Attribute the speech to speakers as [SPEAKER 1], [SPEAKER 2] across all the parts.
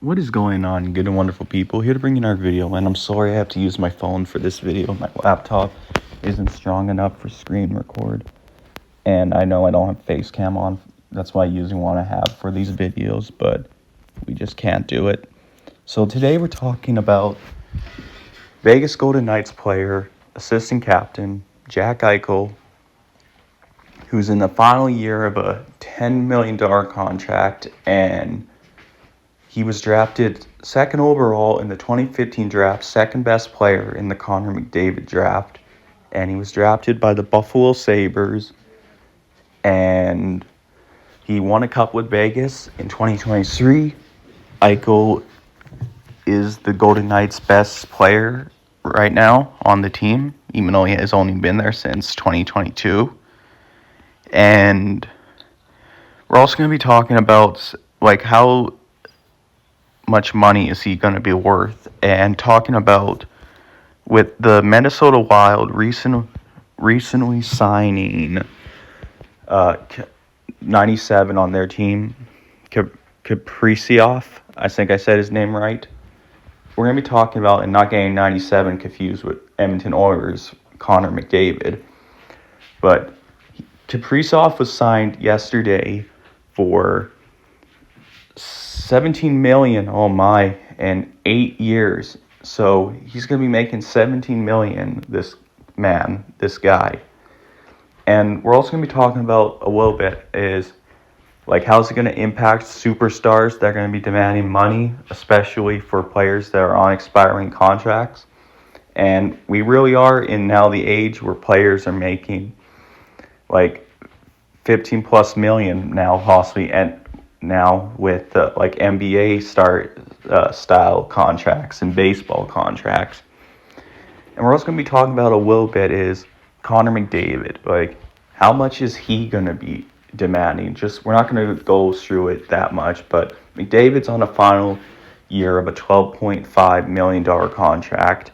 [SPEAKER 1] What is going on, good and wonderful people? Here to bring in our video, and I'm sorry I have to use my phone for this video. My laptop isn't strong enough for screen record, and I know I don't have face cam on. That's why I usually want to have for these videos, but we just can't do it. So today we're talking about Vegas Golden Knights player, assistant captain, Jack Eichel, who's in the final year of a $10 million contract, and he was drafted second overall in the 2015 draft, second best player in the Connor McDavid draft. And he was drafted by the Buffalo Sabres. And he won a cup with Vegas in 2023. Eichel is the Golden Knights' best player right now on the team, even though he has only been there since 2022. And we're also going to be talking about how much money is he going to be worth, and talking about with the Minnesota Wild recently signing 97 on their team, Kaprizov, I think I said his name right. We're going to be talking about and not getting 97 confused with Edmonton Oilers Connor McDavid. But Kaprizov was signed yesterday for $17 million, oh my, in 8 years. So he's going to be making $17 million, this guy. And we're also going to be talking about a little bit is how's it going to impact superstars that are going to be demanding money, especially for players that are on expiring contracts. And we really are in now the age where players are making 15 plus million now, possibly, and now with NBA style contracts and baseball contracts. And we're also going to be talking about a little bit is Connor McDavid. How much is he going to be demanding? We're not going to go through it that much, but McDavid's on a final year of a $12.5 million contract.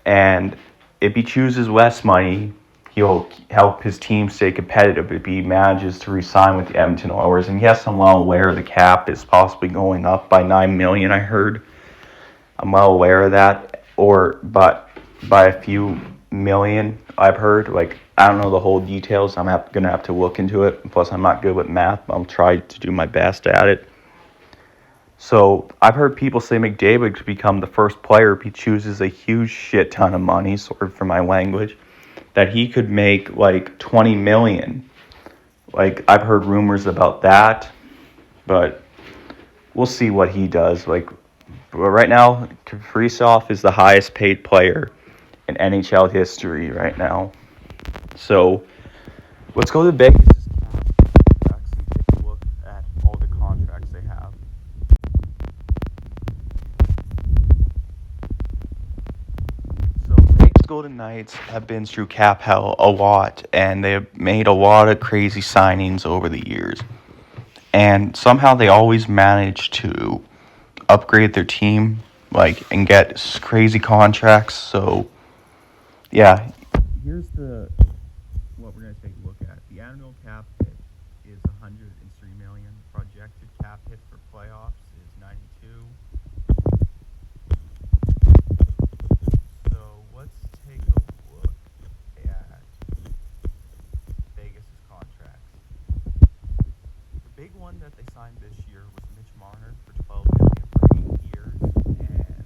[SPEAKER 1] And if he chooses less money, he'll help his team stay competitive if he manages to re-sign with the Edmonton Oilers. And yes, I'm well aware the cap is possibly going up by $9 million, I heard. I'm well aware of that. But by a few million, I've heard. I don't know the whole details. I'm going to have to look into it. Plus, I'm not good with math. I'll try to do my best at it. So I've heard people say McDavid could become the first player if he chooses a huge shit ton of money, sorry for my language, that he could make $20 million. I've heard rumors about that, but we'll see what he does. But right now, Kaprizov is the highest paid player in NHL history right now. So let's go to Vegas' contracts and take a look at all the contracts they have. So Vegas Golden Knights have been through cap hell a lot, and they've made a lot of crazy signings over the years. And somehow they always manage to upgrade their team, and get crazy contracts. So, yeah, here's what we're going to take a look at. The annual cap hit is $103 million. Projected cap hit for playoffs is $92. So let's take a look at Vegas' contracts. The big one that they signed this year was Mitch Marner for $12 million for 8 years, and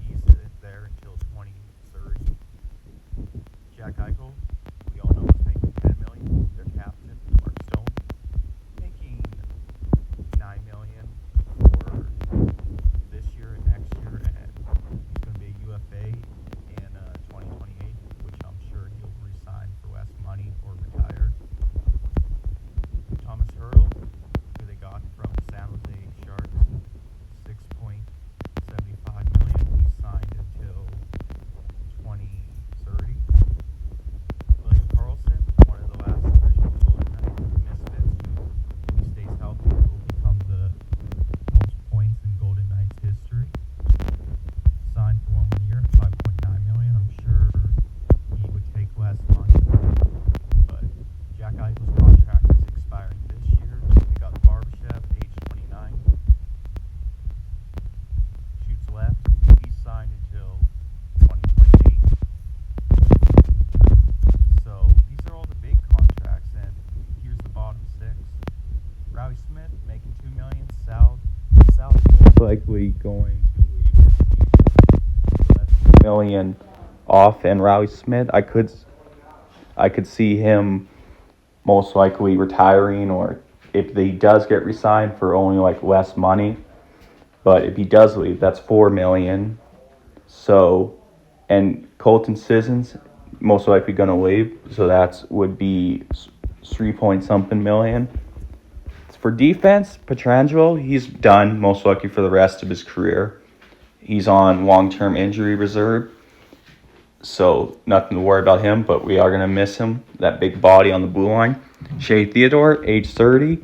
[SPEAKER 1] he's there until 2030. Jack Eichel most likely going to leave $2 million off, and Riley Smith, I could see him most likely retiring, or if he does get re-signed for only like less money. But if he does leave, that's $4 million. So, and Colton Sissons most likely going to leave, so that would be 3 point something million. For defense, Petrangelo, he's done most likely for the rest of his career. He's on long-term injury reserve, so nothing to worry about him, but we are going to miss him, that big body on the blue line. Shea Theodore, age 30,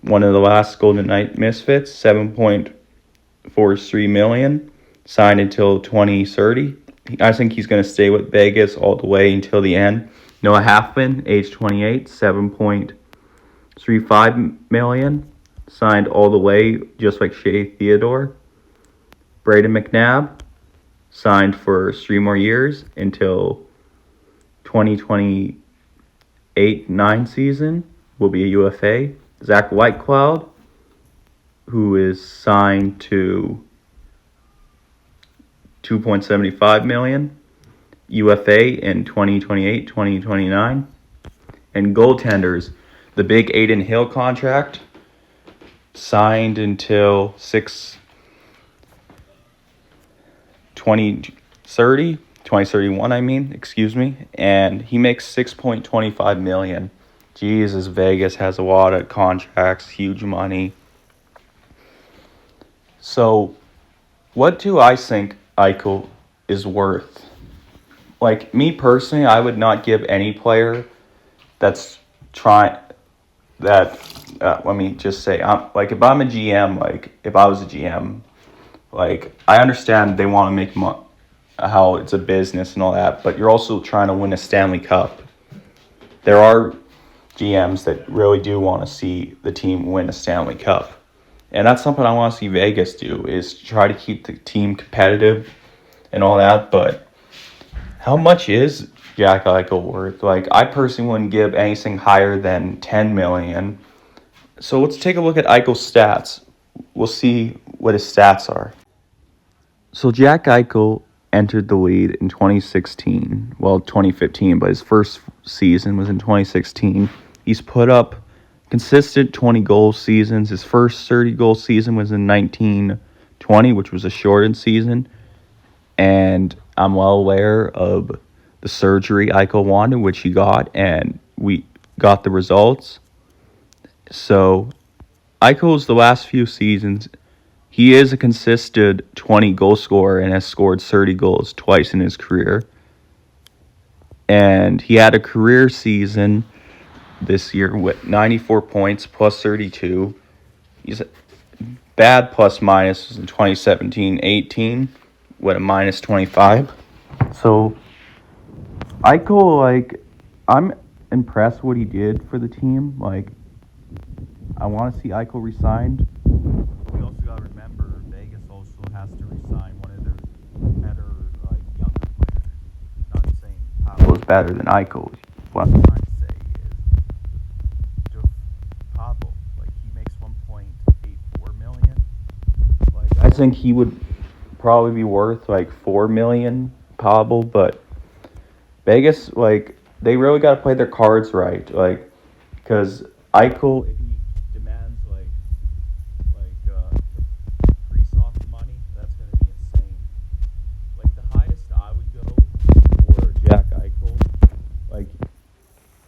[SPEAKER 1] one of the last Golden Knight misfits, $7.43 million, signed until 2030. I think he's going to stay with Vegas all the way until the end. Noah Halfman, age 28, $7.35 million, signed all the way, just like Shea Theodore. Braden McNabb, signed for 3 more years until 2028-9 season, will be a UFA. Zach Whitecloud, who is signed to $2.75 million, UFA in 2028-2029. And goaltenders, the big Aiden Hill contract, signed until 2031, and he makes $6.25 million. Jesus, Vegas has a lot of contracts, huge money. So, what do I think Eichel is worth? Like, me personally, I would not give any player that's trying that. Let me just say, if I'm a GM, if I was a GM, I understand they want to make money, how it's a business and all that, but you're also trying to win a Stanley Cup. There are GMs that really do want to see the team win a Stanley Cup. And that's something I want to see Vegas do, is try to keep the team competitive and all that. But how much is Jack Eichel worth? I personally wouldn't give anything higher than $10 million. So let's take a look at Eichel's stats. We'll see what his stats are. So Jack Eichel entered the league in 2016. Well, 2015, but his first season was in 2016. He's put up consistent 20-goal seasons. His first 30-goal season was in 1920, which was a shortened season. And I'm well aware of the surgery Eichel wanted, which he got, and we got the results. So Eichel's the last few seasons, he is a consistent 20-goal scorer and has scored 30 goals twice in his career. And he had a career season this year with 94 points, plus 32. He's bad plus minus was in 2017-18 with a minus 25. So Eichel, I'm impressed what he did for the team. I want to see Eichel re-signed. We also got to remember Vegas also has to re-sign one of their better, younger players. Not saying Pablo is better than Eichel. What I'm trying to say is just Pablo, he makes $1.84 million. I think he would probably be worth $4 million, Pablo, but Vegas, they really got to play their cards right, because Eichel, if he demands pre-soft money, that's going to be insane. The highest I would go for Jack Eichel,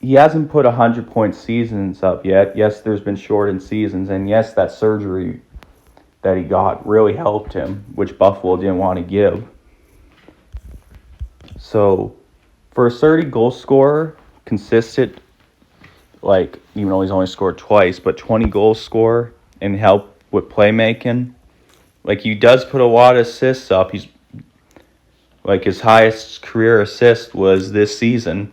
[SPEAKER 1] he hasn't put 100-point seasons up yet. Yes, there's been shortened seasons, and yes, that surgery that he got really helped him, which Buffalo didn't want to give. So, for a 30-goal scorer, consistent, even though he's only scored twice, but 20-goal scorer and help with playmaking, he does put a lot of assists up. He's, his highest career assist was this season.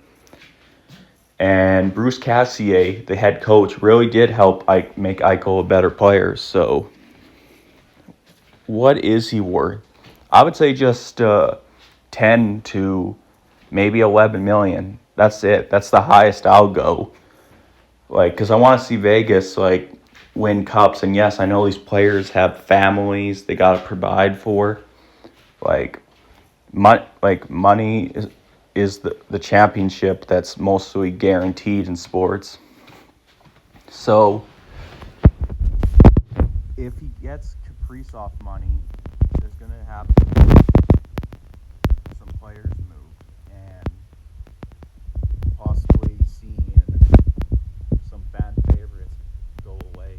[SPEAKER 1] And Bruce Cassier, the head coach, really did help make Eichel a better player. So, what is he worth? I would say just 10 to maybe 11 million. That's it. That's the highest I'll go. Because I want to see Vegas, win cups. And yes, I know these players have families they got to provide for. Like, money is the championship that's mostly guaranteed in sports. So if he gets Kaprizov money, there's going to have to be some players move and possibly seeing some fan favorites go away.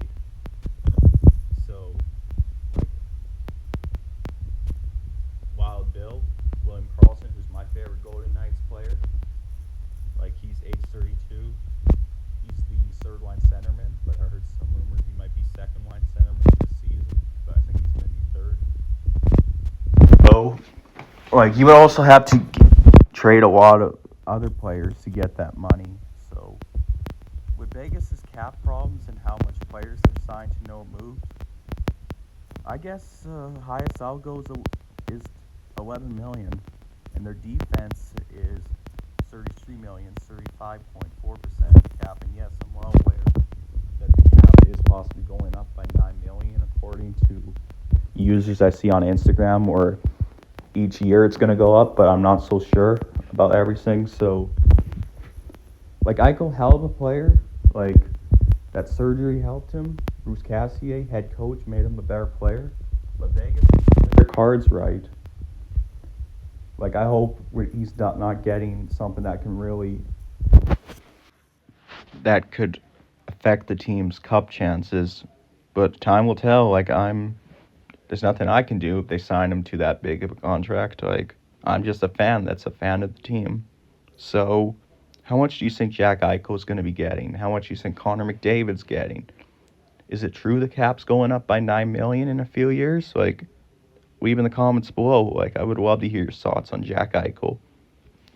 [SPEAKER 1] So, like Wild Bill, William Karlsson, who's my favorite Golden Knights player, like he's age 32. He's the third line centerman, but I heard some rumors he might be second line centerman this season, but I think he's going to be third. So, like, you would also have to trade a lot of other players to get that money. So, with Vegas's cap problems and how much players they've signed to no moves, I guess highest I'll go is 11 million, and their defense is 33 million, 35.4% of the cap. And yes, I'm well aware that the cap is possibly going up by 9 million, according to users I see on Instagram, or each year it's going to go up, but I'm not so sure about everything. So, like, Eichel, hell of a player. Like, that surgery helped him. Bruce Cassier, head coach, made him a better player. But Vegas needs to play their cards right. Like, I hope he's not getting something that can really, that could affect the team's cup chances. But time will tell. Like, there's nothing I can do if they sign him to that big of a contract. Like, I'm just a fan that's a fan of the team. So, how much do you think Jack Eichel is going to be getting? How much do you think Connor McDavid's getting? Is it true the cap's going up by 9 million in a few years? Like, leave in the comments below. Like, I would love to hear your thoughts on Jack Eichel.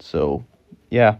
[SPEAKER 1] So, yeah.